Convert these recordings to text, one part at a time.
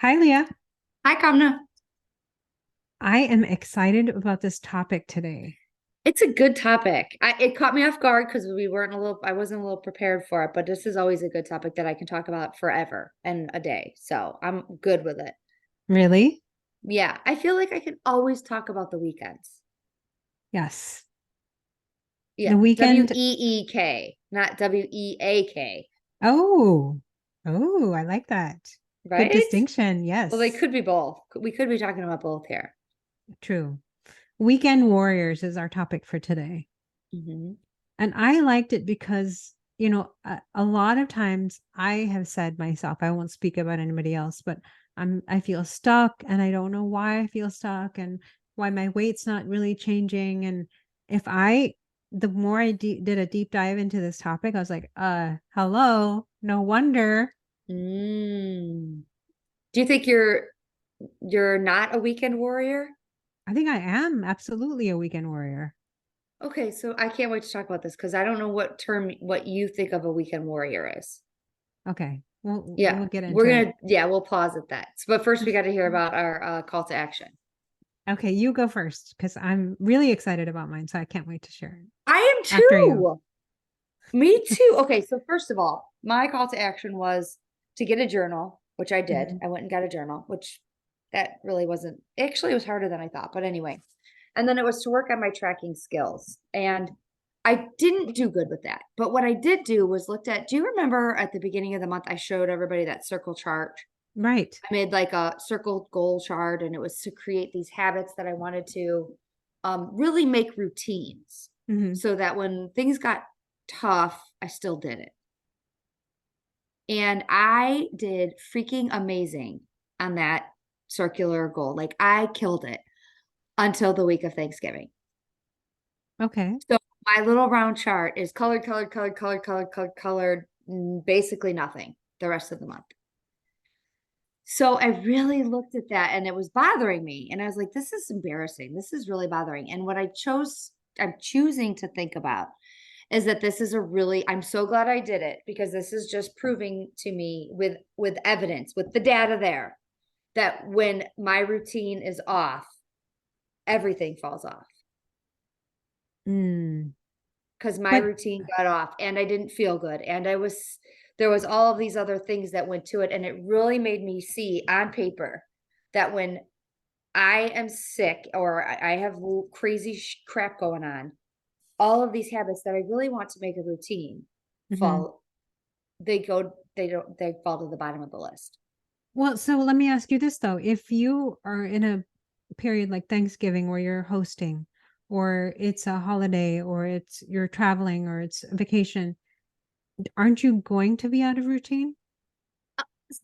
Hi, Leah. Hi, Kamna. I am excited about this topic today. It's a good topic. It caught me off guard because I wasn't a little prepared for it, but this is always a good topic that I can talk about forever and a day. So I'm good with it. Really? Yeah, I feel like I can always talk about the weekends. Yes. Yeah, The weekend. WEEK, not WEAK, Oh, oh, I like that. Good right? distinction. Well, they Yes, could be both. We could be talking about both here. true. Weekend warriors is our topic for today. Hmm. And I liked it because, a lot of times I have said myself, I won't speak about anybody else, but I feel stuck and I don't know why I feel stuck and why my weight's not really changing. And if I, the more did a deep dive into this topic, I was like, hello, no wonder. Mm. Do you think you're not a weekend warrior? I think I am absolutely a weekend warrior. Okay, so I can't wait to talk about this because I don't know what you think of a weekend warrior is. Okay. We'll Yeah, get into it. we'll pause at that. But first, we got to hear about our call to action. Okay, you go first because I'm really excited about mine. So I can't wait to share it I am after you. too. Me too. Okay, so first of all, my call to action was to get a journal, which I did. Mhm. I went and got a journal, which that really wasn't actually it was harder than I thought, but anyway. And then it was to work on my tracking skills. And I didn't do good with that. But what I did do was looked at, do you remember at the beginning of the month I showed everybody that circle chart? Right. I made like a circle goal chart and it was to create these habits that I wanted to really make routines Mhm. so that when things got tough, I still did it. And I did freaking amazing on that circular goal. Like I killed it until the week of Thanksgiving. Okay. So my little round chart is colored, basically nothing the rest of the month. So I really looked at that and it was bothering me. And I was like, this is embarrassing. This is really bothering. And I'm choosing to think about is that this is I'm so glad I did it because this is just proving to me with evidence, with the data there, that when my routine is off, everything falls off Mm. because my But routine got off and I didn't feel good. There was all of these other things that went to it. And it really made me see on paper that when I am sick or I have crazy crap going on, all of these habits that I really want to make a routine mhm. fall, they fall to the bottom of the list. Well, so let me ask you this though. If you are in a period like Thanksgiving where you're hosting, or it's a holiday, or it's you're traveling, or it's a vacation, aren't you going to be out of routine?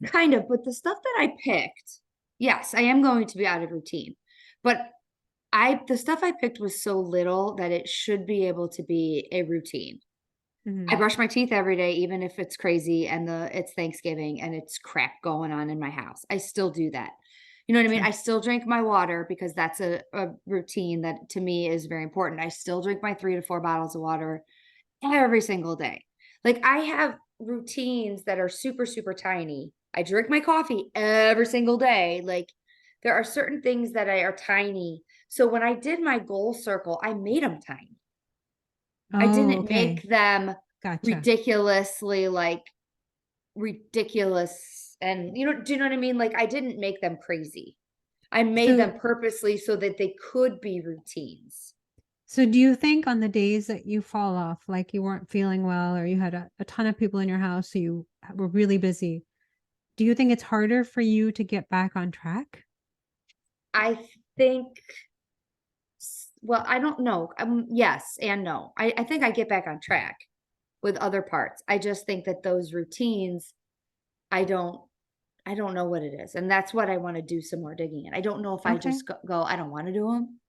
Kind of, but the stuff that I picked, yes, I am going to be out of routine. But the stuff I picked was so little that it should be able to be a routine. I Mhm. brush my teeth every day, even if it's crazy and it's Thanksgiving and it's crap going on in my house. I still do that. You know what I mean? Sure. I still drink my water because that's a routine that to me is very important. I still drink my 3 to 4 bottles of water every single day. Like I have routines that are super, super tiny. I drink my coffee every single day. Like there are certain things that are tiny. So when I did my goal circle, I made them tiny. I Oh, didn't make okay. them Gotcha. ridiculously like ridiculous and do you know what I mean? Like I didn't make them crazy. I made So, them purposely so that they could be routines. so do you think on the days that you fall off, like you weren't feeling well, or you had a ton of people in your house, so you were really busy, do you think it's harder for you to get back on track? I think well, I don't know. Yes and no. I think I get back on track with other parts. I just think that those routines, I don't I don't know what it is. And that's what I want to do some more digging in. I don't know if I Okay. just go I don't want to do them.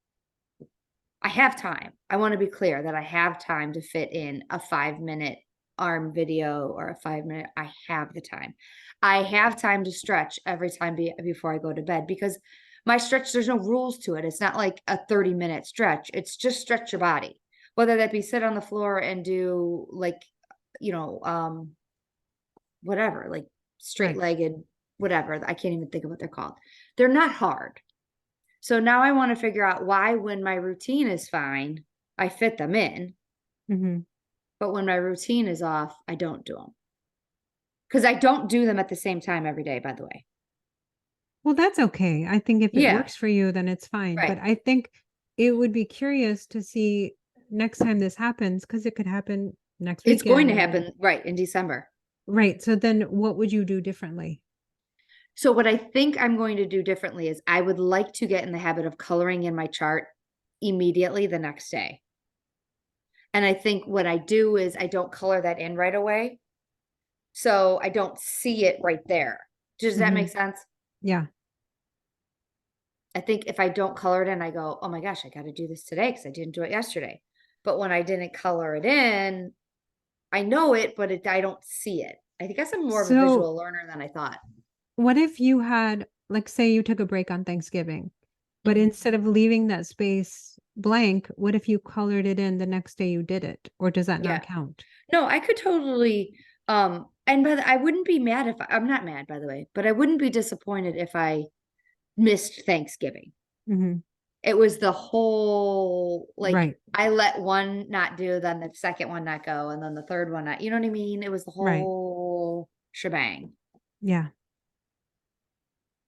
I have time. I want to be clear that I have time to fit in a 5 minute arm video or a 5 minute. I have the time. I have time to stretch every time before I go to bed because my stretch, there's no rules to it. It's not like a 30-minute stretch. It's just stretch your body, whether that be sit on the floor and do like, you know, whatever, like straight Right. legged whatever. I can't even think of what they're called. They're not hard. So now I want to figure out why, when my routine is fine, I fit them in, Mhm. but when my routine is off, I don't do them. Because I don't do them at the same time every day, by the way. Well, that's okay. I think if it Yeah, works for you, then it's fine. right. But I think it would be curious to see next time this happens, because it could happen next It's going to weekend or happen right in December. right. So then what would you do differently? So what I think I'm going to do differently is I would like to get in the habit of coloring in my chart immediately the next day. And I think what I do is I don't color that in right away. So I don't see it right there. Does that make Mhm. sense? Yeah. I think if I don't color it in, I go, oh my gosh, I got to do this today because I didn't do it yesterday. But when I didn't color it in, I know it, but I don't see it. I guess I'm more of a So visual learner than I thought. what if you had, like, say you took a break on Thanksgiving, but Mhm. instead of leaving that space blank, what if you colored it in the next day you did it? Or does that not Yeah. count? No, I could totally, and I wouldn't be mad if I'm not mad, by the way, but I wouldn't be disappointed if I missed Thanksgiving. Mhm. It was the whole, like, Right. I let one not do, then the second one not go, and then the third one not, you know what I mean? It was the Right. whole shebang. Yeah.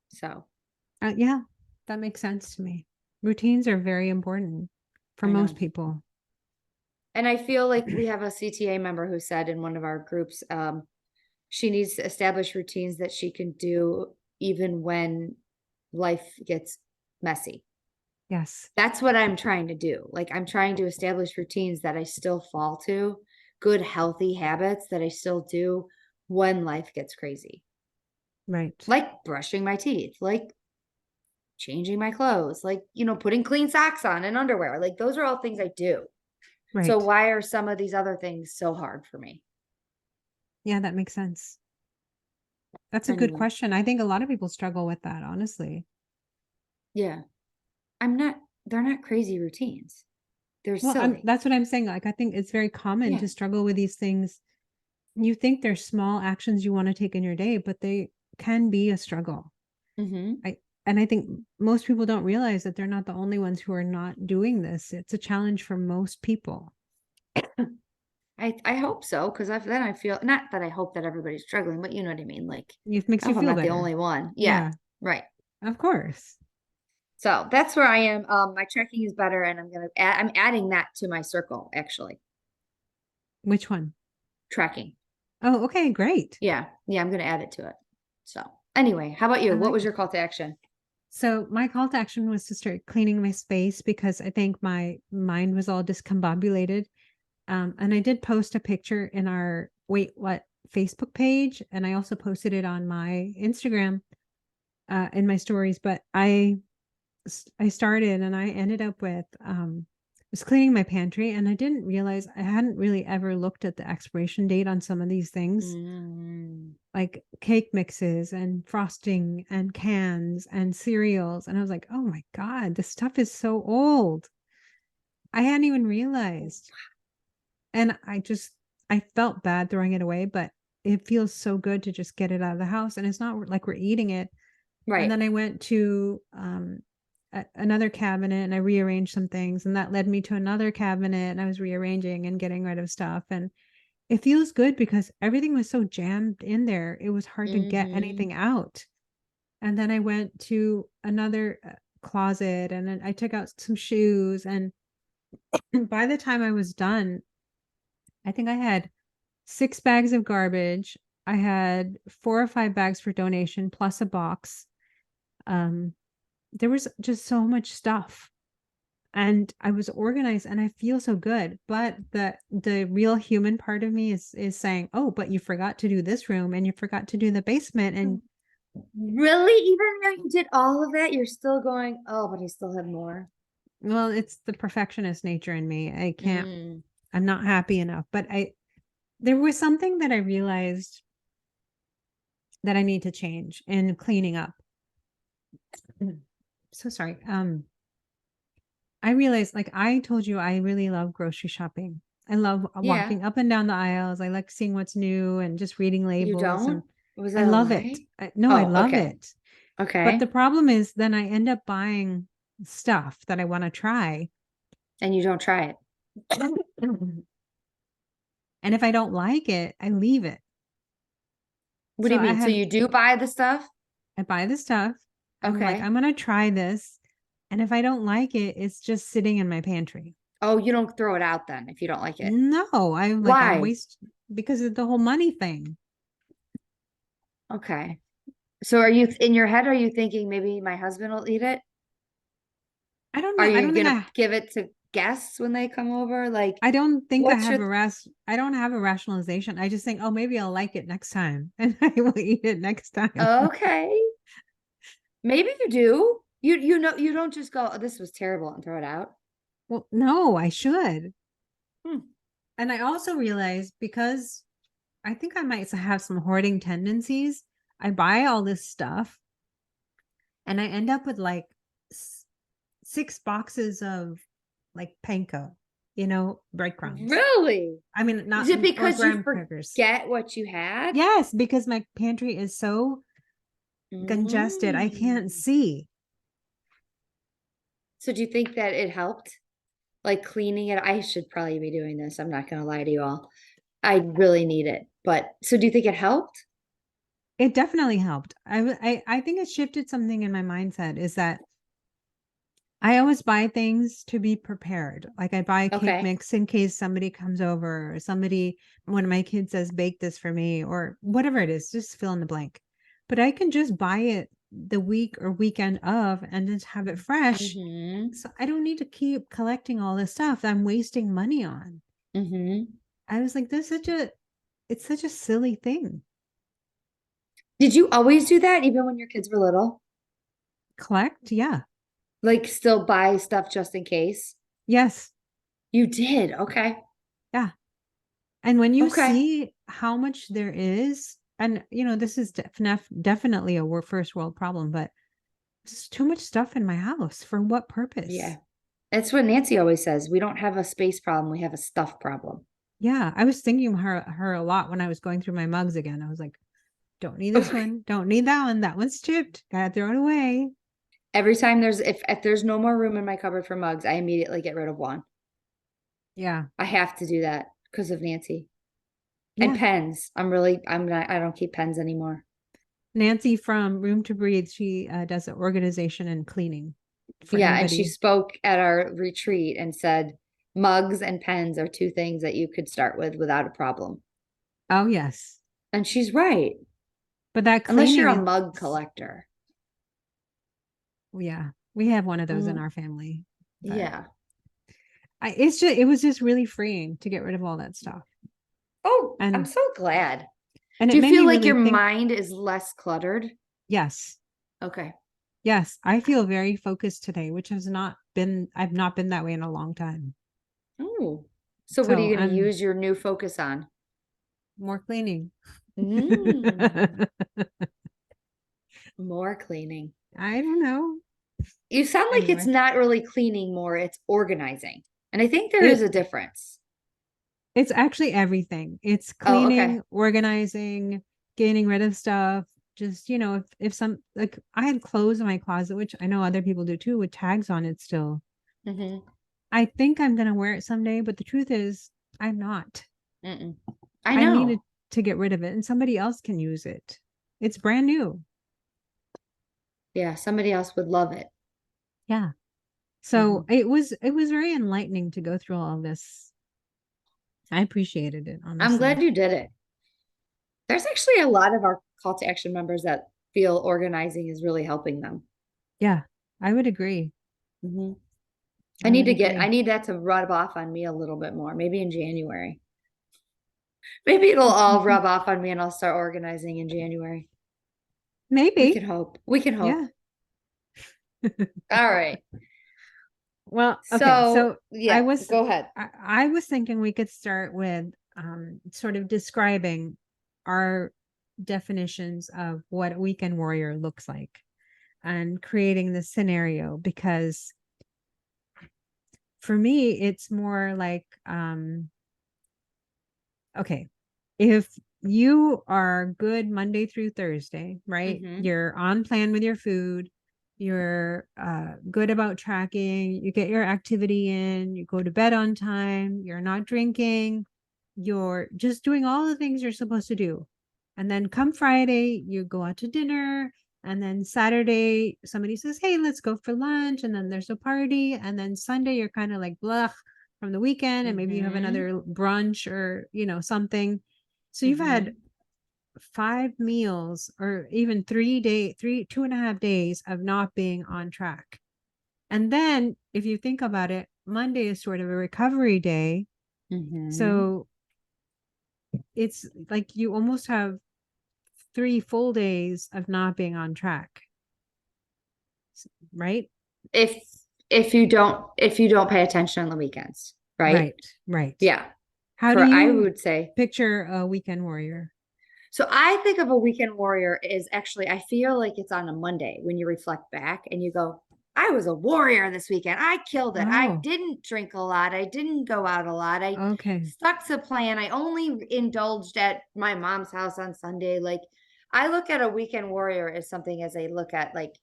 So Yeah, that makes sense to me. Routines are very important for I most know. people. And I feel like we have a CTA member who said in one of our groups, she needs to establish routines that she can do even when life gets messy. Yes. That's what I'm trying to do. Like, I'm trying to establish routines that I still fall to, good, healthy habits that I still do when life gets crazy, Right. like brushing my teeth, like changing my clothes, like, putting clean socks on and underwear. Like, those are all things I do. So, Right. why are some of these other things so hard for me? Yeah, that makes sense. That's a good Anyway, question. I think a lot of people struggle with that, honestly. yeah, I'm not, they're not crazy routines. They're Well, silly. that's what I'm saying. Like, I think it's very common Yeah. to struggle with these things. You think they're small actions you want to take in your day, but they can be a struggle. Hmm. I and I think most people don't realize that they're not the only ones who are not doing this. It's a challenge for most people. I hope so, because then I feel, not that I hope that everybody's struggling, but you know what I mean? Like, It I makes you hope I'm feel not the better. only one. Yeah, Yeah, right. of course. So that's where I am. My tracking is better, and I'm adding that to my circle, actually. Which one? Tracking. Oh, okay, great. Yeah. Yeah, I'm gonna add it to it. So anyway, how about I you? What like was it. your call to action? So my call to action was to start cleaning my space because I think my mind was all discombobulated. And I did post a picture in our Wait What Facebook page, and I also posted it on my Instagram in my stories. But I started and I ended up with was cleaning my pantry, and I didn't realize I hadn't really ever looked at the expiration date on some of these things, Mm, like cake mixes and frosting and cans and cereals. And I was like, oh my God, this stuff is so old. I hadn't even realized. And I felt bad throwing it away, but it feels so good to just get it out of the house. And it's not like we're eating it. And right. then I went to another cabinet and I rearranged some things. And that led me to another cabinet. And I was rearranging and getting rid of stuff. And it feels good because everything was so jammed in there. It was hard to get Hmm. anything out. And then I went to another closet and then I took out some shoes. And by the time I was done, I think I had 6 bags of garbage. I had 4 or 5 bags for donation plus a box. Um, there was just so much stuff, and I was organized and I feel so good, but the real human part of me is saying, "Oh, but you forgot to do this room and you forgot to do the basement," and Really? Even though you did all of that, you're still going, oh, but I still have more. well, it's the perfectionist nature in me. I can't Mm, I'm not happy enough, but I there was something that I realized that I need to change in cleaning up. So sorry. I realized, like I told you, I really love grocery shopping. I love yeah. walking up and down the aisles. I like seeing what's new and just reading You labels. And don't? Was I that a love it. lie? No, I Oh, love okay. it. But Okay. the problem is then I end up buying stuff that I want to try. And you don't try it. And if I don't like it, I leave it. What do So you mean? So you do buy the stuff? I buy the stuff. I'm like, Okay. I'm gonna try this. And if I don't like it, it's just sitting in my pantry. Oh, you don't throw it out then if you don't like it. No, I'm like, I Why? waste because of the whole money thing. Okay. So are you in your head, are you thinking maybe my husband will eat it? I don't Are know. you gonna give it to guests when they come over? Like, I don't think what's your I don't have a rationalization. I just think, oh, maybe I'll like it next time. And I will eat it next time. okay. Maybe you do. You know you don't just go, oh, this was terrible and throw it out. Well, no, I should. Hmm. And I also realized because I think I might have some hoarding tendencies, I buy all this stuff and I end up with like 6 boxes of like panko, breadcrumbs. Really? I mean, Is not it or because you graham crackers. forget what you had? Yes, because my pantry is so congested, I can't Mm. see. So do you think that it helped? Like cleaning it? I should probably be doing this. I'm not gonna lie to you all. I really need it. But so do you think it helped? It definitely helped. I think it shifted something in my mindset is that I always buy things to be prepared. Like I buy cake Okay. mix in case somebody comes over or one of my kids says, bake this for me or whatever it is, just fill in the blank. But I can just buy it the week or weekend of and just have it fresh. Mm-hmm. So I don't need to keep collecting all this stuff that I'm wasting money on. Mm-hmm. I was like, it's such a silly thing. Did you always do that even when your kids were little? Collect? Yeah. Like still buy stuff just in case? Yes. You did. Okay. Yeah. And when you Okay. see how much there is, and this is definitely a first world problem, but there's too much stuff in my house. For what Yeah. purpose? That's what Nancy always says. We don't have a space problem, we have a stuff problem. Yeah, I was thinking of her a lot when I was going through my mugs again. I was like, don't need this one, don't need that one. That one's chipped. Gotta throw it away. Every time if there's no more room in my cupboard for mugs, I immediately get rid of one. Yeah, I have to do that because of Nancy. And yeah. pens. I don't keep pens anymore. Nancy from Room to Breathe, she does the organization and cleaning for Yeah, and she anybody. spoke at our retreat and said mugs and pens are two things that you could start with without a problem. Oh yes, And she's right. but that Unless you're cleaning a is, mug collector. yeah, we have one of those in Mm, our family, but yeah. it was just really freeing to get rid of all that stuff. Oh, I'm And so glad. Do it you made feel me like really your think, mind is less cluttered? yes, Okay. yes, I feel very focused today, which I've not been that way in a long time. Oh. So what are So you going to I'm use your new focus on? more cleaning. Mm, more cleaning. I don't know. You sound like it's Anyway, not really cleaning more, it's organizing. And I think there is it a difference. it's actually everything. It's Oh, okay. cleaning, organizing, getting rid of stuff. Just, if some like I had clothes in my closet, which I know other people do too, with tags on it still. Mm-hmm. I think I'm gonna wear it someday, but the truth is I'm not. Mm-mm. I I needed know. to get rid of it and somebody else can use it. It's brand new. Yeah, somebody else would love it. Yeah. Hmm. So it was very enlightening to go through all of this. I appreciated it, I'm glad honestly. you did it. There's actually a lot of our call to action members that feel organizing is really helping them. Yeah, I would agree. Hmm. I would I agree. need that to rub off on me a little bit more, maybe in January. Maybe it'll all rub off on me and I'll start organizing in January. We can Maybe. hope. We can Yeah. hope. All right. Well, okay. So, So I yeah, was go ahead. I was thinking we could start with sort of describing our definitions of what a weekend warrior looks like and creating the scenario because for me it's more like okay, if you are good Monday through Thursday, right? Mm-hmm. You're on plan with your food. You're good about tracking. You get your activity in. You go to bed on time. You're not drinking. You're just doing all the things you're supposed to do. And then come Friday, you go out to dinner. And then Saturday, somebody says, "Hey, let's go for lunch." And then there's a party. And then Sunday, you're kind of like, blah, from the weekend. And maybe you have Mm-hmm. another brunch or, something. So you've had Mm-hmm. 5 meals or even 2.5 days of not being on track. And then if you think about it, Monday is sort of a recovery day. Mm-hmm. So it's like you almost have 3 full days of not being on track, right? If if you don't pay attention on the weekends, right? Right, right. Yeah. How do For I you would say picture a weekend warrior? so I think of a weekend warrior is actually I feel like it's on a Monday when you reflect back and you go, I was a warrior this weekend. I killed it. I Oh, didn't drink a lot. I didn't go out a lot. I okay. stuck to plan. I only indulged at my mom's house on Sunday. Like I look at a weekend warrior as something as I look at like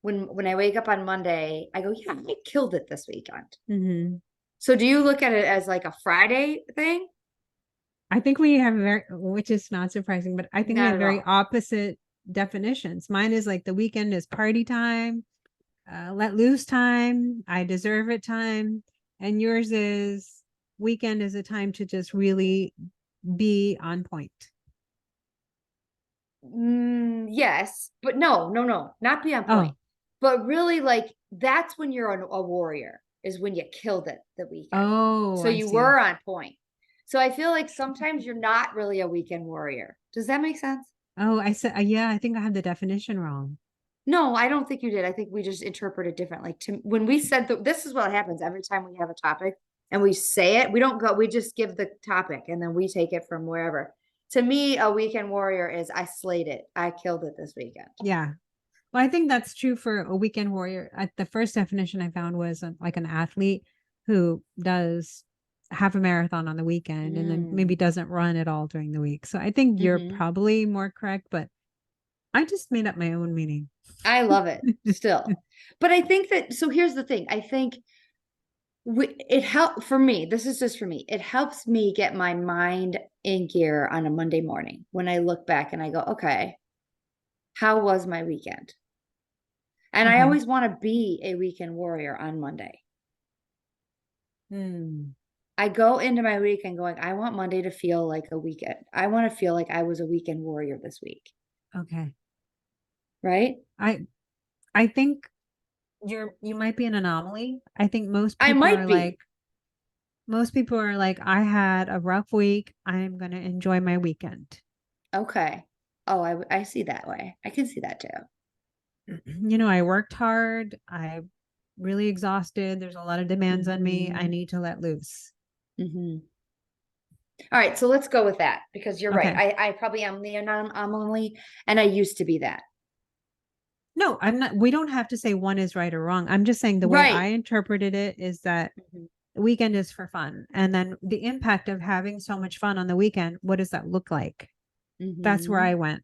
when I wake up on Monday, I go, yeah, I killed it this weekend. Hmm. So do you look at it as like a Friday thing? I think we have very, which is not surprising, but I think we Not have at very all. opposite definitions. Mine is like the weekend is party time, let loose time, I deserve it time. And yours is weekend is a time to just really be on point. Yes, but no, no, no, not be on point. Oh, But really, like that's when you're a warrior, is when you killed it the weekend. oh, So I you see. were on point. So I feel like sometimes you're not really a weekend warrior. Does that make sense? Oh, I said, yeah, I think I had the definition wrong. No, I don't think you did. I think we just interpreted differently. To when we said this is what happens every time we have a topic and we say it, we don't go, we just give the topic and then we take it from wherever. To me, a weekend warrior is I slayed it. I killed it this weekend. Yeah. Well, I think that's true for a weekend warrior. The first definition I found was like an athlete who does half a marathon on the weekend and then maybe Mm. doesn't run at all during the week. So I think you're Hmm. probably more correct, but I just made up my own meaning. I love it still. But I think that, so here's the thing. I think it helped for me. This is just for me. It helps me get my mind in gear on a Monday morning when I look back and I go, okay, how was my weekend? And I Okay. always want to be a weekend warrior on Monday. Hmm. I go into my weekend going, I want Monday to feel like a weekend. I want to feel like I was a weekend warrior this week. Okay. Right? I I think you might be an anomaly. I think I might be. most people are like, I had a rough week. I'm gonna enjoy my weekend. Okay. Oh, I see that way. I can see that too. I worked hard. I really exhausted. There's a lot of demands on me. I Hmm. need to let loose. Hmm. All right, so let's go with that because you're right. Okay. I probably am the anomaly, and I used to be that. No, I'm not. We don't have to say one is right or wrong. I'm just saying the way I Right. interpreted it is that Hmm. the weekend is for fun. And then the impact of having so much fun on the weekend, what does that look like? That's where Hmm. I went.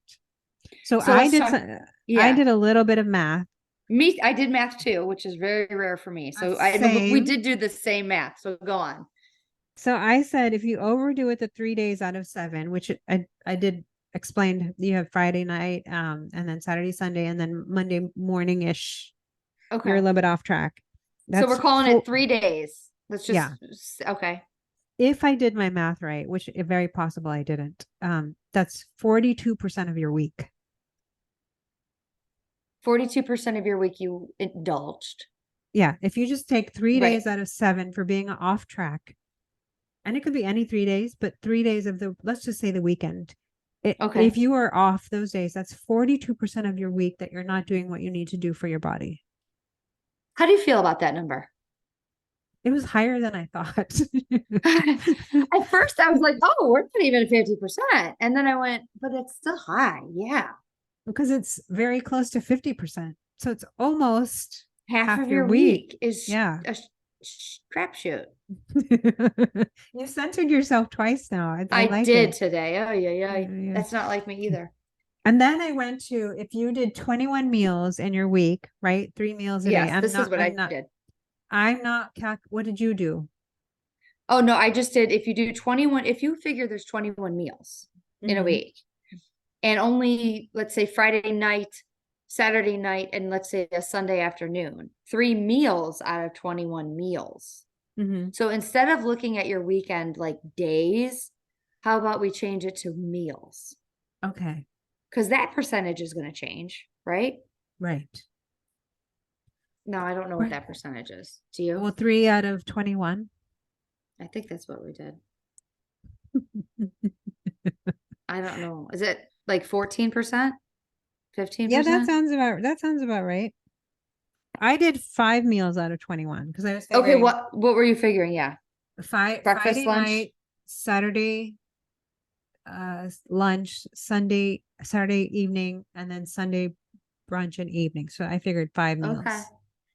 So So let's talk. I Yeah, did a little bit of math. me. I did math too, which is very rare for me. So I we Same. did do the same math. So go on. So I said if you overdo it the 3 days out of 7, which I did explain, you have Friday night, and then Saturday, Sunday, and then Monday morning ish, you're a Okay. little bit off track. So we're That's calling full. it 3 days. Let's Yeah. just okay. If I did my math right, which is very possible I didn't, that's 42% of your week. 42% of your week you indulged. Yeah. If you just take three Right. days out of 7 for being off track, and it could be any 3 days, but 3 days of let's just say the weekend. Okay. If you are off those days, that's 42% of your week that you're not doing what you need to do for your body. How do you feel about that number? It was higher than I thought. At first, I was like, oh, we're not even at 50%. And then I went, but it's still high. Yeah. Because it's very close to 50%. So it's almost Half half of your your week. week is Yeah. a crapshoot. You censored yourself twice now. I I like did it. today. Oh, yeah, yeah. Yeah, yeah. That's not like me either. And then I went to, if you did 21 meals in your week, right? 3 meals a day. Yes, this is what I did. What did you do? Oh, no, I just did. If you do 21, if you figure there's 21 meals in a Hmm. week and only, let's say Friday night, Saturday night, and let's say a Sunday afternoon, 3 meals out of 21 meals. Hmm. So instead of looking at your weekend like days, how about we change it to meals? Okay. Because that percentage is going to change, right? Right. No, I don't know what Right. that percentage is. Do you? Well, 3 out of 21. I think that's what we did. I don't know. Is it like 14%? Yeah, 15%? that sounds about right. I did 5 meals out of 21 because I was Okay, figuring what were you figuring? Yeah. Breakfast, Friday lunch? night, Saturday lunch, Saturday evening, and then Sunday brunch and evening. So I figured five Okay. meals.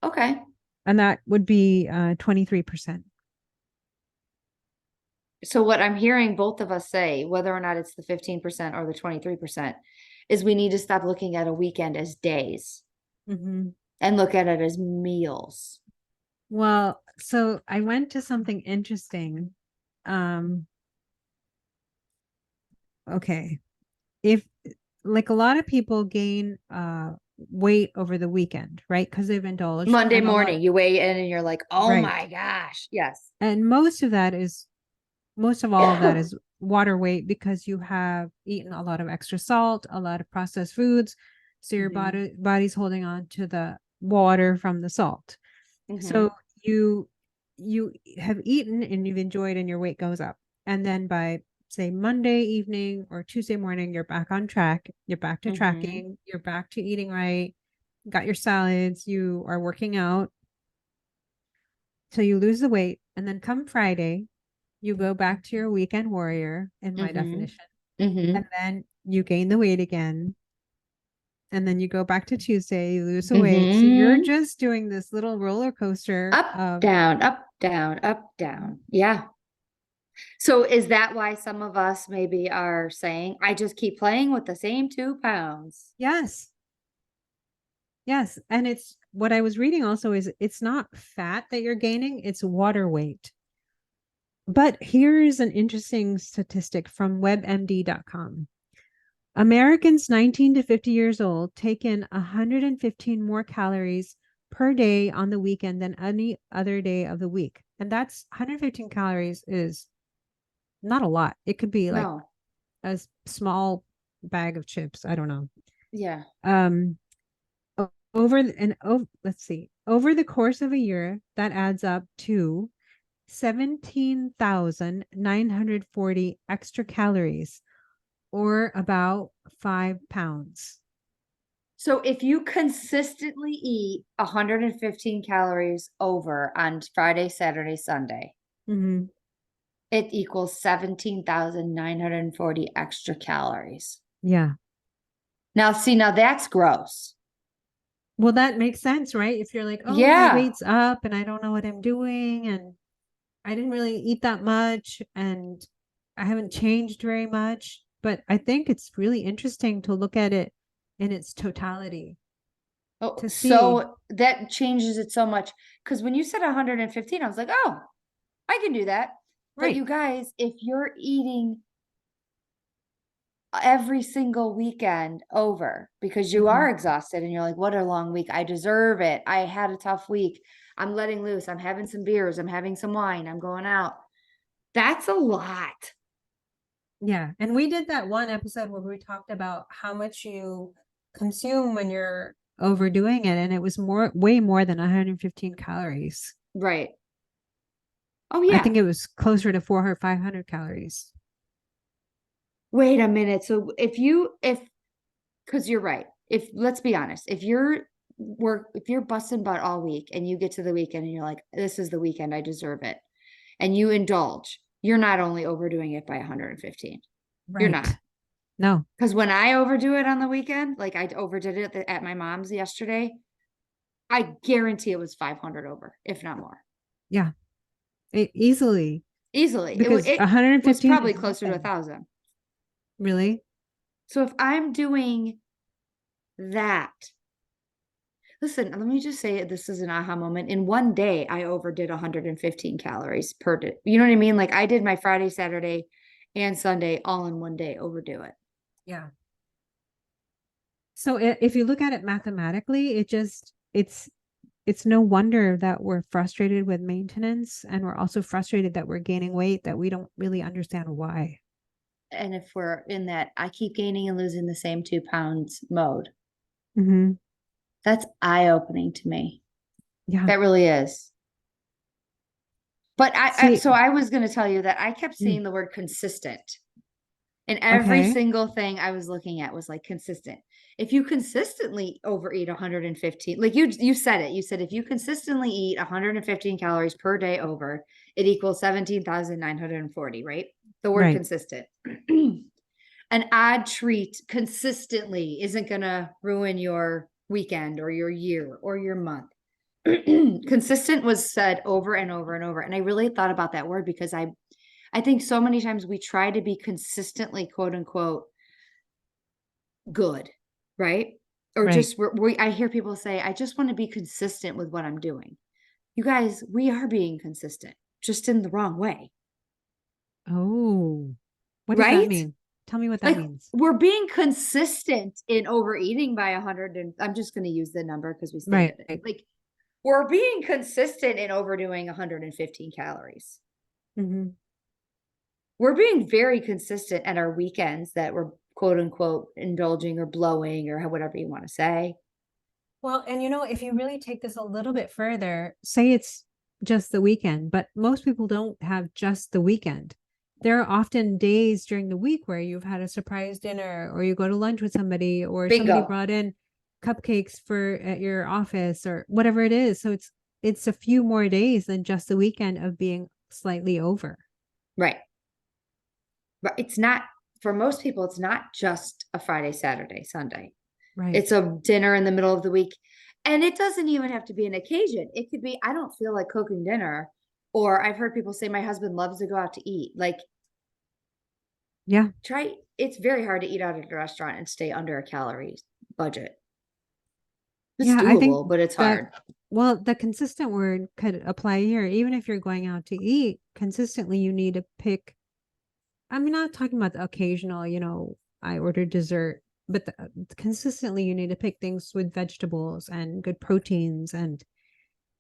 Okay. And that would be 23%. So what I'm hearing both of us say, whether or not it's the 15% or the 23%, is we need to stop looking at a weekend as days Hmm. and look at it as meals. Well, so I went to something interesting. Um, okay. If like a lot of people gain weight over the weekend, right? Because they've indulged Monday and a lot, morning, you weigh in and you're like, oh right. my gosh. Yes. And most of all of that is water weight because you have eaten a lot of extra salt, a lot of processed foods. So your Hmm. body's holding on to the water from the salt. So Hmm. you you have eaten and you've enjoyed and your weight goes up. And then by say Monday evening or Tuesday morning, you're back on track. You're back to Hmm. tracking. You're back to eating right. Got your salads. You are working out. So you lose the weight. And then come Friday, you go back to your weekend warrior, in my Hmm. definition. And Hmm. then you gain the weight again. And then you go back to Tuesday, you lose the weight. So you're Hmm. just doing this little roller coaster Up, of, down, up, down, up, down. Yeah. So is that why some of us maybe are saying, I just keep playing with the same 2 pounds? yes, yes. And it's what I was reading also is it's not fat that you're gaining, it's water weight. But here's an interesting statistic from webmd.com. Americans 19 to 50 years old take in 115 more calories per day on the weekend than any other day of the week. And that's 115 calories is not a lot. It could be like No. a small bag of chips. I don't know. Yeah. Um, let's see, over the course of a year, that adds up to 17,940 extra calories, or about 5 pounds. So if you consistently eat 115 calories over on Friday, Saturday, Sunday, Mm-hmm. it equals 17,940 extra calories. Yeah. Now, see, now that's gross. Well, that makes sense, right? If you're like, oh, my Yeah. weight's up and I don't know what I'm doing, and I didn't really eat that much, and I haven't changed very much. But I think it's really interesting to look at it in its totality Oh, to see. so that changes it so much. Because when you said 115, I was like, oh, I can do that. But Right. you guys, if you're eating every single weekend over because you Hmm. are exhausted and you're like, what a long week. I deserve it. I had a tough week. I'm letting loose. I'm having some beers. I'm having some wine. I'm going out. That's a lot. Yeah. And we did that one episode where we talked about how much you consume when you're overdoing it. And it was way more than 115 calories. Right. Oh, I yeah. think it was closer to 400 or 500 calories. Wait a minute. So because you're right. If, let's be honest, if you're busting butt all week and you get to the weekend and you're like, this is the weekend, I deserve it. And you indulge, you're not only overdoing it by 115. You're not. Right. No. Because when I overdo it on the weekend, like I overdid it at my mom's yesterday, I guarantee it was 500 over, if not more. Yeah. Easily, easily. because It was 115 probably is closer to a nothing. thousand. Really? So if I'm doing that, listen, let me just say this is an aha moment. In one day, I overdid 115 calories per day. You know what I mean? Like I did my Friday, Saturday, and Sunday all in one day, overdo it. Yeah. So if you look at it mathematically, it's no wonder that we're frustrated with maintenance, and we're also frustrated that we're gaining weight that we don't really understand why. And if we're in that, I keep gaining and losing the same 2 pounds mode, Hmm. that's eye opening to me. Yeah. That really is. But See, so I was going to tell you that I kept mm, seeing the word consistent. And every okay. single thing I was looking at was like consistent. If you consistently overeat 115, like you said it, you said if you consistently eat 115 calories per day over, it equals 17,940, right? The word Right. consistent. An odd treat consistently isn't going to ruin your weekend or your year or your month. Consistent was said over and over and over. And I really thought about that word because I think so many times we try to be consistently, quote unquote, good, right? Or Right. just I hear people say, I just want to be consistent with what I'm doing. You guys, we are being consistent, just in the wrong way, Oh, what does that right? mean? Tell me what that Like means. we're being consistent in overeating by 100 and I'm just going to use the number because we Right. stated it. Like we're being consistent in overdoing 115 calories. Hmm. We're being very consistent at our weekends that we're quote unquote indulging or blowing or whatever you want to say. Well, and if you really take this a little bit further, say it's just the weekend, but most people don't have just the weekend. There are often days during the week where you've had a surprise dinner, or you go to lunch with somebody, or somebody Bingo. brought in cupcakes for at your office, or whatever it is. So it's a few more days than just the weekend of being slightly over. Right. But it's not, for most people, it's not just a Friday, Saturday, Sunday. Right. It's a dinner in the middle of the week. And it doesn't even have to be an occasion. It could be, I don't feel like cooking dinner. Or I've heard people say, my husband loves to go out to eat. Like, Yeah. it's very hard to eat out at a restaurant and stay under a calorie budget. It's Yeah, I think doable, but it's that, hard. well, the consistent word could apply here. Even if you're going out to eat consistently, you need to pick. I'm not talking about the occasional, I order dessert, but consistently you need to pick things with vegetables and good proteins, and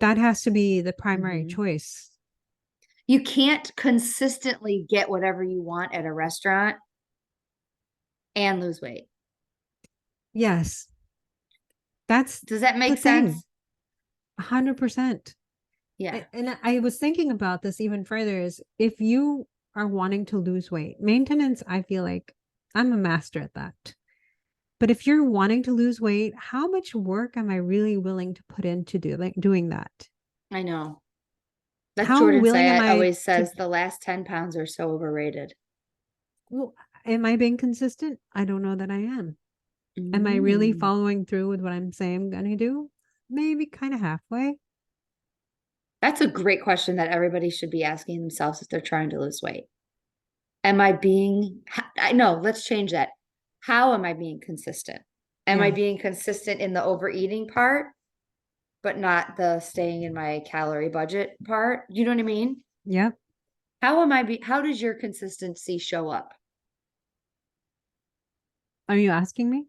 that has to be the primary Mhm. choice. You can't consistently get whatever you want at a restaurant and lose weight. Yes, that's Does that the make thing. sense? 100%. Yeah, And I was thinking about this even further is if you are wanting to lose weight, maintenance, I feel like I'm a master at that. But if you're wanting to lose weight, how much work am I really willing to put into doing that? I know. That's How Jordan willing am Sayat I always to, says the last 10 pounds are so overrated. well, am I being consistent? I don't know that I am. Am I really Mm. following through with what I'm saying I'm going to do? Maybe kind of halfway. That's a great question that everybody should be asking themselves if they're trying to lose weight. Am I being, I know, let's change that. How am I being consistent? Am I Yeah. being consistent in the overeating part, but not the staying in my calorie budget part? You know what I mean? Yep. How does your consistency show up? Are you asking me?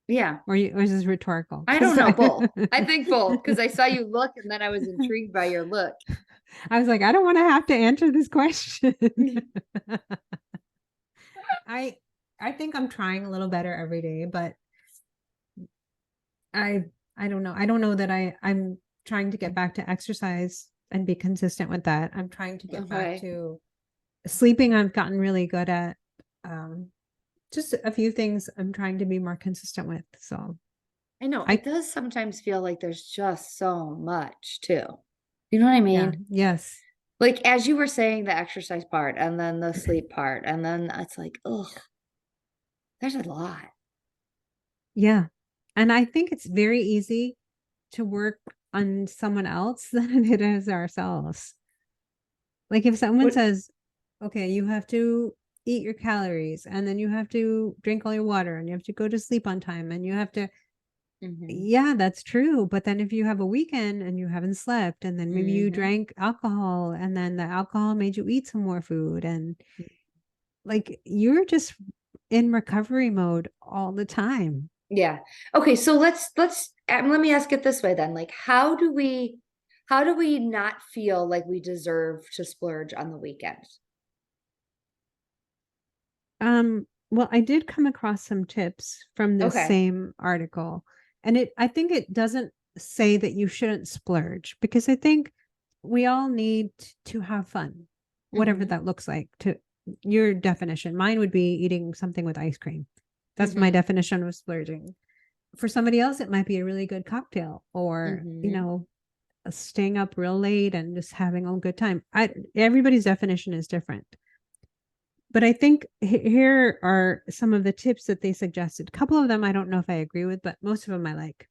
Yeah, Or is this rhetorical? I Because don't know, both. I think both because I saw you look and then I was intrigued by your look. I was like, I don't want to have to answer this question. I I think I'm trying a little better every day, but I I don't know. I don't know that I'm trying to get back to exercise and be consistent with that. I'm trying to get back Okay. to sleeping. I've gotten really good at. Um, just a few things I'm trying to be more consistent with. So I know I, it does sometimes feel like there's just so much too. You know what I yeah, mean? yes, Like as you were saying, the exercise part and then the sleep part, and then it's like, oh, there's a lot. yeah. And I think it's very easy to work on someone else than it is ourselves. Like if someone What? says, okay, you have to eat your calories and then you have to drink all your water and you have to go to sleep on time and you have to, Mm-hmm. yeah, that's true. But then if you have a weekend and you haven't slept and then maybe you Mm-hmm. drank alcohol and then the alcohol made you eat some more food and like you're just in recovery mode all the time. Yeah. Okay, so let me ask it this way then. Like how do we not feel like we deserve to splurge on the weekend? Well, I did come across some tips from this Okay. same article, and I think it doesn't say that you shouldn't splurge because I think we all need to have fun, whatever Mm-hmm. that looks like to your definition. Mine would be eating something with ice cream. That's my Mm-hmm. definition of splurging. For somebody else, it might be a really good cocktail or, Mm-hmm. staying up real late and just having a good time. Everybody's definition is different. But I think here are some of the tips that they suggested. A couple of them I don't know if I agree with, but most of them I like.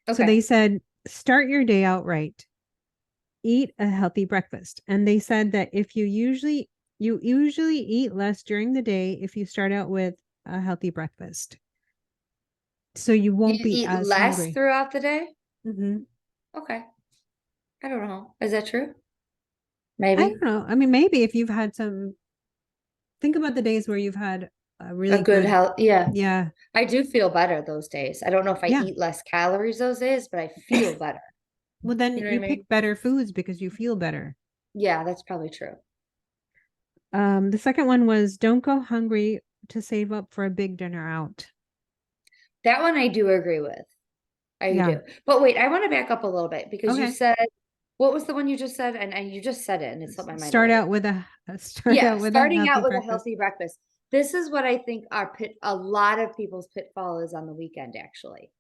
So Okay. they said, start your day out right, eat a healthy breakfast. And they said that if you usually eat less during the day if you start out with a healthy breakfast. So you won't You be eat as less hungry. throughout the day? Mm-hmm. Okay. I don't know. Is that true? I don't Maybe. know. I mean, maybe if you've had some, think about the days where you've had a A really good good, health. Yeah. yeah, I do feel better those days. I don't know if I yeah. eat less calories those days, but I feel better. Well, then You know what I you mean? pick better foods because you feel better. Yeah, that's probably true. The second one was don't go hungry to save up for a big dinner out. That one I do agree with. I Yeah. do. But wait, I want to back up a little bit because you Okay. said, what was the one you just said? And you just said it and it slipped my mind Start already. out with a start Yeah, out with a starting healthy out with a breakfast. healthy breakfast. This is what I think a lot of people's pitfall is on the weekend, actually.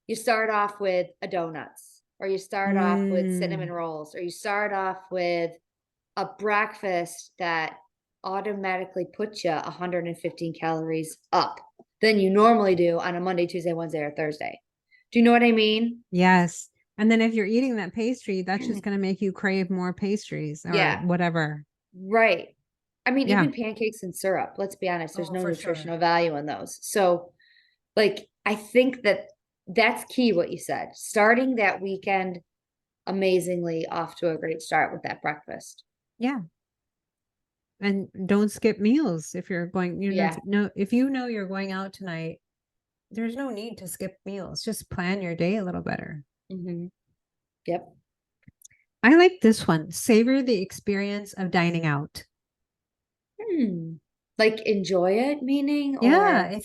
You start off with a donuts, or you start off with Mm, cinnamon rolls, or you start off with a breakfast that automatically puts you 115 calories up than you normally do on a Monday, Tuesday, Wednesday, or Thursday. Do you know what I mean? yes. And then if you're eating that pastry, that's just going to make you crave more pastries or Yeah, whatever. right. I mean, Yeah. even pancakes and syrup, let's be honest, there's Oh, no for sure. nutritional value in those. So, like, I think that that's key what you said. Starting that weekend amazingly off to a great start with that breakfast. Yeah. And don't skip meals if you're going, Yeah. if you know you're going out tonight, there's no need to skip meals. Just plan your day a little better. Hmm. Yep. I like this one. Savor the experience of dining out. Hmm. Like enjoy it, meaning, Yeah, or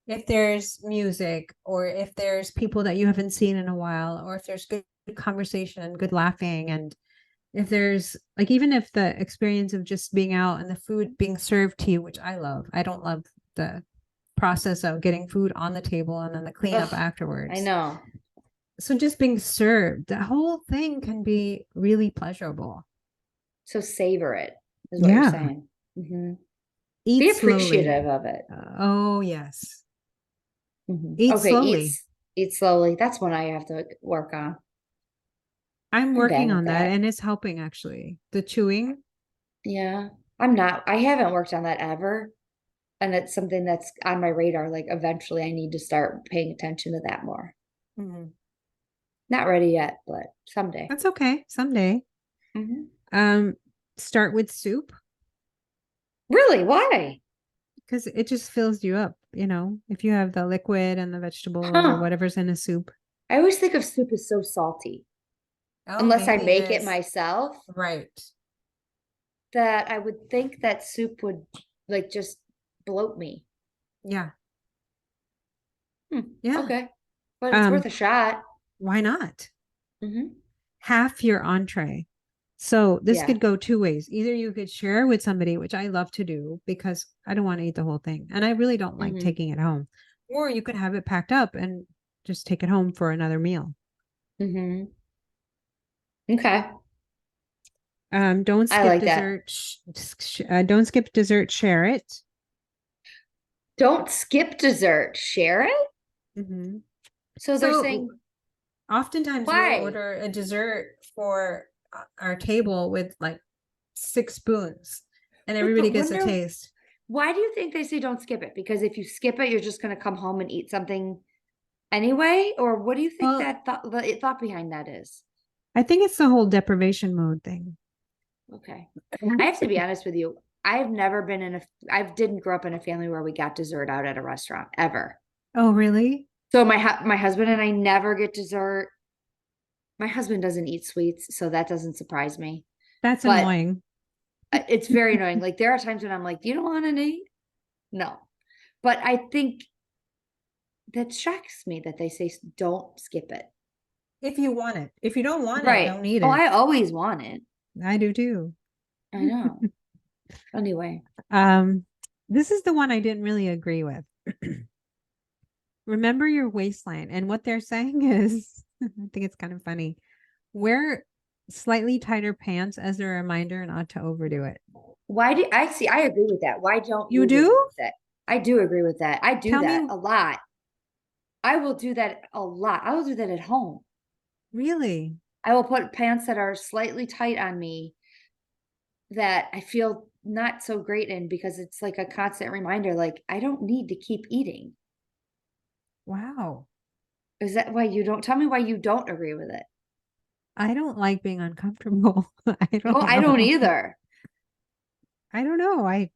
if there's music or if there's people that you haven't seen in a while or if there's good conversation and good laughing and if there's like even if the experience of just being out and the food being served to you, which I love. I don't love the process of getting food on the table and then the cleanup ugh, I afterwards. know. So just being served, the whole thing can be really pleasurable. So savor it, is what you're Yeah. saying. Hmm. Be Eat slowly. appreciative of it. Oh, yes. Hmm. Eat Okay, slowly. eat slowly. That's one I have to work on. I'm I'm bad working at on that that. and it's helping actually. The chewing. Yeah. I'm not, I haven't worked on that ever. And it's something that's on my radar. Like eventually I need to start paying attention to that more. Mhm. Not ready yet, but someday. That's okay. Someday. Hmm. Um, start with soup Really? Why? because it just fills you up, if you have the liquid and the vegetables or Huh. whatever's in a soup. I always think of soup as so salty. Oh, Unless I maybe it make it is. myself, Right. that I would think that soup would like just bloat me. Yeah. Hmm. Yeah. Okay. But it's worth Um, a shot. why not? Hmm. Half your entree. So this Yeah. could go two ways. Either you could share with somebody, which I love to do because I don't want to eat the whole thing. And I really don't like Hmm. taking it home. Or you could have it packed up and just take it home for another meal. Hmm. Okay. Don't I skip like that. dessert. Don't skip dessert. Share it. Don't skip dessert. Share it. Mhm. So they're So saying, oftentimes we'll why? order a dessert for our table with like 6 spoons and Wait, everybody but gets a wonder taste. why do you think they say don't skip it? Because if you skip it, you're just going to come home and eat something anyway? Or what do you think Well, that thought behind that is? I think it's the whole deprivation mode thing. Okay. I have to be honest with you. I've never been in a, I didn't grow up in a family where we got dessert out at a restaurant ever. Oh, really? So my husband and I never get dessert. My husband doesn't eat sweets, so that doesn't surprise me. That's But annoying. it's very annoying. Like there are times when I'm like, you don't want to eat? No. But I think that shocks me that they say don't skip it. If you want it. If you don't want it, Right. don't eat Oh, it. I always want it. I do too. I know. Anyway. Um, this is the one I didn't really agree with. Remember your waistline. And what they're saying is, I think it's kind of funny. Wear slightly tighter pants as a reminder not to overdo it. Why do I see? I agree with that. Why don't You you agree do? with that? I do agree with that. I do Tell that me, a lot. I will do that a lot. I will do that at home. really? I will put pants that are slightly tight on me that I feel not so great in because it's like a constant reminder, like I don't need to keep eating. Wow. Is that why you don't tell me why you don't agree with it? I don't like being uncomfortable. I Oh, don't I don't know. either. I don't know. I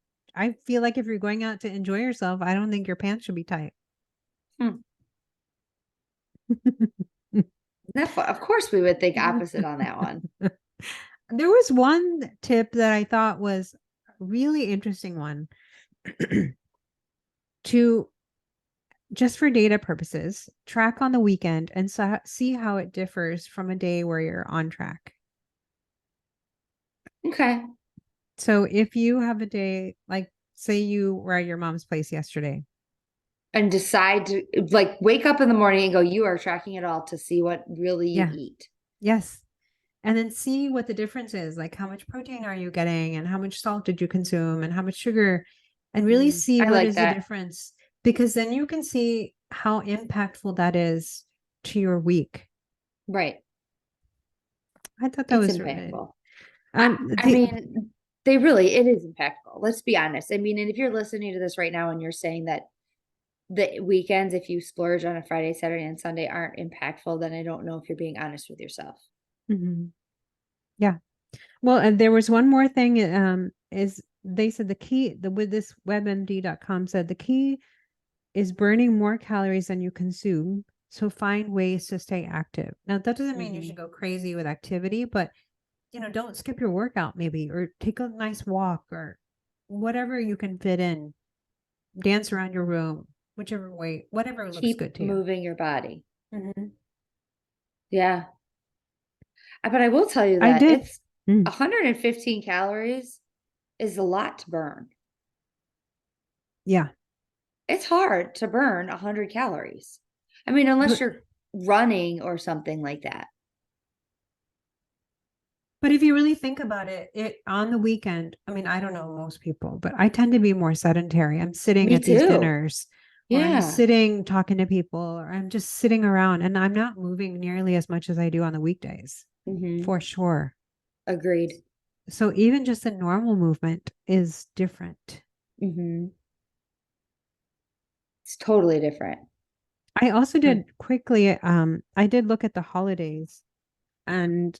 feel like if you're going out to enjoy yourself, I don't think your pants should be tight. Hmm. Of course we would think opposite on that one. There was one tip that I thought was a really interesting one to just for data purposes, track on the weekend and see how it differs from a day where you're on track. Okay. So if you have a day, like say you were at your mom's place yesterday. And decide to like wake up in the morning and go, you are tracking it all to see what really you Yeah. eat. Yes. And then see what the difference is. Like how much protein are you getting and how much salt did you consume and how much sugar, and really see I what like is the that. difference, because then you can see how impactful that is to your week. Right. I thought that It's was really, impactful. I the mean, they really, it is impactful. Let's be honest. I mean, and if you're listening to this right now and you're saying that the weekends, if you splurge on a Friday, Saturday, and Sunday aren't impactful, then I don't know if you're being honest with yourself. Mhm. Yeah. Well, and there was one more thing. Is they said the key, the with this webmd.com said the key is burning more calories than you consume. So find ways to stay active. Now that doesn't mean you Hmm. should go crazy with activity, but don't skip your workout maybe, or take a nice walk or whatever you can fit in. Dance around your room, whichever way, whatever looks Keep good to you. moving your body. Mhm. Yeah. But I will tell you I that did. it's Mm, 115 calories is a lot to burn. yeah. It's hard to burn 100 calories. I mean, unless But you're running or something like that. But if you really think about it, it on the weekend, I mean, I don't know most people, but I tend to be more sedentary. I'm sitting Me at these too. dinners, or I'm Yeah. sitting talking to people, or I'm just sitting around and I'm not moving nearly as much as I do on the weekdays, Hmm. for sure. Agreed. So even just the normal movement is different. Hmm. It's totally different. I also Hmm. did quickly, I did look at the holidays and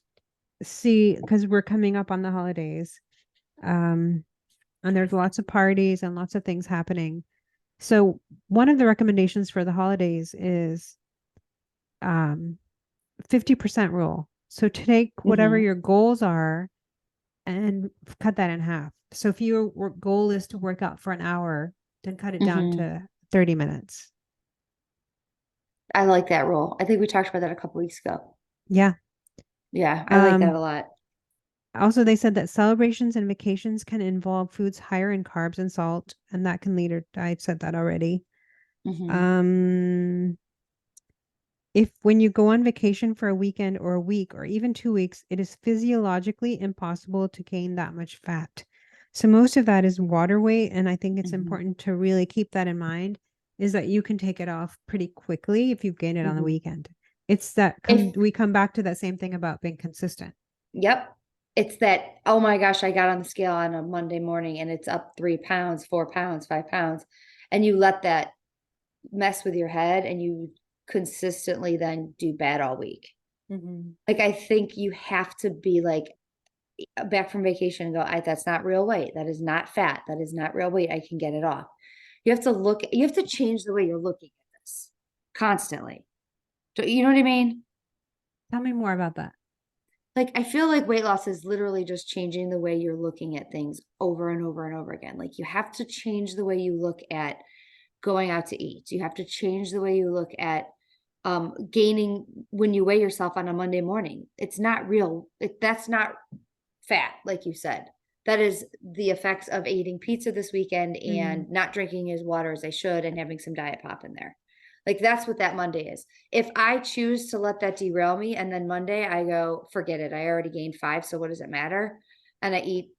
see, because we're coming up on the holidays. Um, and there's lots of parties and lots of things happening. So one of the recommendations for the holidays is 50% rule. So to take whatever Hmm. your goals are and cut that in half. So if your goal is to work out for an hour, then cut it down Hmm. to 30 minutes. I like that rule. I think we talked about that a couple weeks ago. Yeah. Yeah, I like that a Um, lot. Also, they said that celebrations and vacations can involve foods higher in carbs and salt, and that can lead, or I said that already. Hmm. Um, if when you go on vacation for a weekend or a week or even 2 weeks, it is physiologically impossible to gain that much fat. So most of that is water weight. And I think it's Hmm. important to really keep that in mind, is that you can take it off pretty quickly if you gain it on the Hmm. weekend. It's that If, we come back to that same thing about being consistent. yep. it's that, oh my gosh, I got on the scale on a Monday morning and it's up 3 pounds, 4 pounds, 5 pounds. And you let that mess with your head and you consistently then do bad all week. Mhm. Like, I think you have to be like back from vacation and go, that's not real weight. That is not fat. That is not real weight. I can get it off. You have to change the way you're looking at this constantly. You know what I mean? Tell me more about that. Like, I feel like weight loss is literally just changing the way you're looking at things over and over and over again. Like, you have to change the way you look at going out to eat. You have to change the way you look at gaining when you weigh yourself on a Monday morning. It's not real. That's not fat, like you said. That is the effects of eating pizza this weekend Mhm. and not drinking as water as I should and having some diet pop in there. Like, that's what that Monday is. If I choose to let that derail me and then Monday I go, forget it. I already gained 5. So what does it matter? And I eat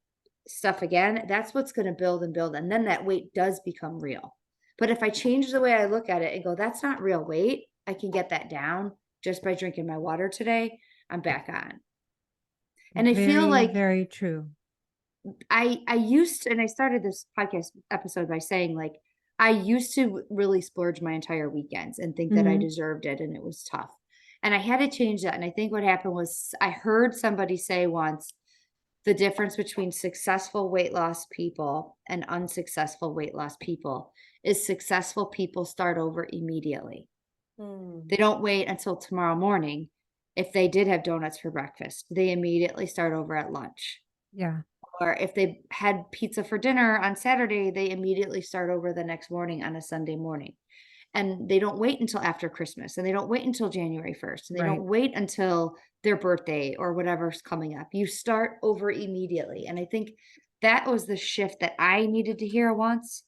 stuff again, that's what's going to build and build. And then that weight does become real. But if I change the way I look at it and go, that's not real weight, I can get that down just by drinking my water today. I'm back on. And I feel Very, like very true. I used to, and I started this podcast episode by saying, like, I used to really splurge my entire weekends and think that I Mhm. deserved it and it was tough. And I had to change that. And I think what happened was I heard somebody say once the difference between successful weight loss people and unsuccessful weight loss people is successful people start over immediately. Mm. They don't wait until tomorrow morning. If they did have donuts for breakfast, they immediately start over at lunch. Yeah. Or if they had pizza for dinner on Saturday, they immediately start over the next morning on a Sunday morning. And they don't wait until after Christmas and they don't wait until January 1st and they Right. don't wait until their birthday or whatever's coming up. You start over immediately. And I think that was the shift that I needed to hear once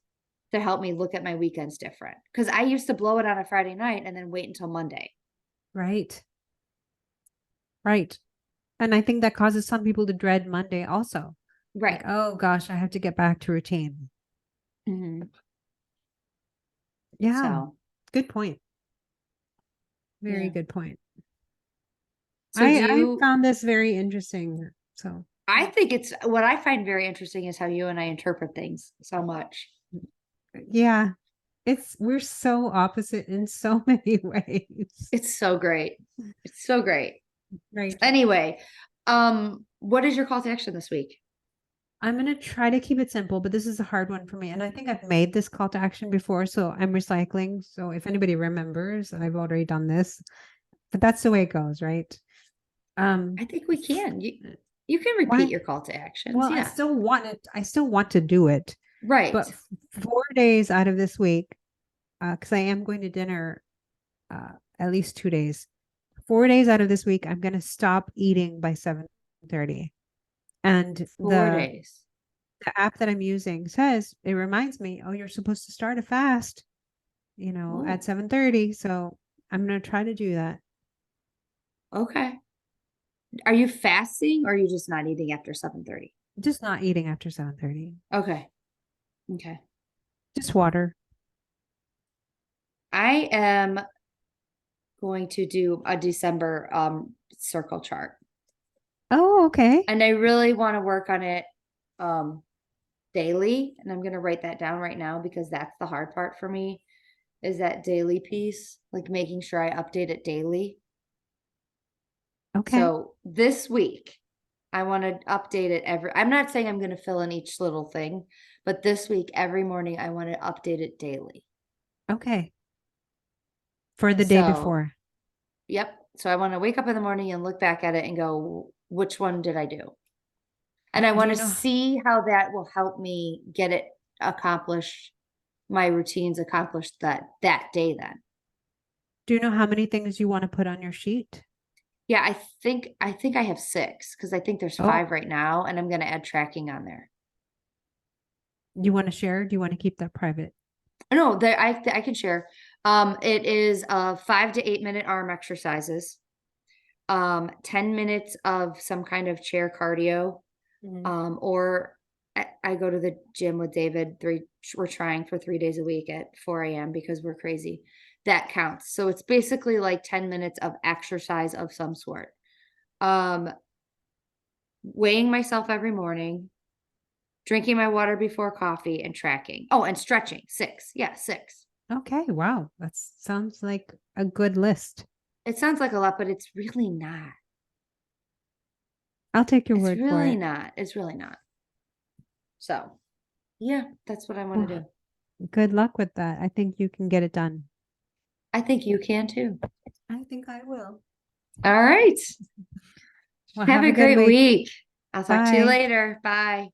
to help me look at my weekends different. Because I used to blow it on a Friday night and then wait until Monday. Right. Right. And I think that causes some people to dread Monday also. Like, Right. oh gosh, I have to get back to routine. Hmm. Yeah. So, Good point. Very yeah. good point. So do I you, found this very interesting. So I think it's what I find very interesting is how you and I interpret things so much. yeah, it's we're so opposite in so many ways. It's so great. It's so great. Right. Anyway, what is your call to action this week? I'm gonna try to keep it simple, but this is a hard one for me. And I think I've made this call to action before, so I'm recycling. So if anybody remembers, I've already done this. But that's the way it goes, right? Um I think we can. You can repeat why your call to actions. well, Yeah. I still want to do it, but Right. 4 days out of this week, because I am going to dinner at least 2 days. 4 days out of this week, I'm gonna stop eating by 7:30. And 4 days. the app that I'm using says it reminds me, oh, you're supposed to start a fast, at Oh, 7:30. So I'm gonna try to do that. okay. Are you fasting or are you just not eating after 7:30? Just not eating after 7:30. Okay. Okay. Just water. I am going to do a December circle chart. Oh, okay. And I really want to work on it um daily. And I'm gonna write that down right now because that's the hard part for me is that daily piece, like making sure I update it daily. Okay. So this week, I want to update it I'm not saying I'm going to fill in each little thing, but this week, every morning, I want to update it daily. Okay. For the day So, before. yep. So I want to wake up in the morning and look back at it and go, which one did I do? And I Do want you to know see how that will help me get it accomplished, my routines accomplished that day then. do you know how many things you want to put on your sheet? Yeah, I think I have 6 because I think there's Oh, 5 right now, and I'm going to add tracking on there. you want to share? Do you want to keep that private? No, I can share. It is 5 to 8 minute arm exercises, 10 minutes of some kind of chair cardio, Mhm. or I go to the gym with David. We're trying for 3 days a week at 4 a.m. because we're crazy. That counts. So it's basically like 10 minutes of exercise of some sort. Um, weighing myself every morning, drinking my water before coffee, and tracking. Oh, and stretching. 6. Yeah, 6. Okay, wow. That sounds like a good list. It sounds like a lot, but it's really not. I'll take your It's word for really it. not. It's really not. So, yeah, that's what I want to Well, do. good luck with that. I think you can get it done. I think you can too. I think I will. All right. Well, Have have a a good great week. week. I'll talk to you Bye. later. Bye.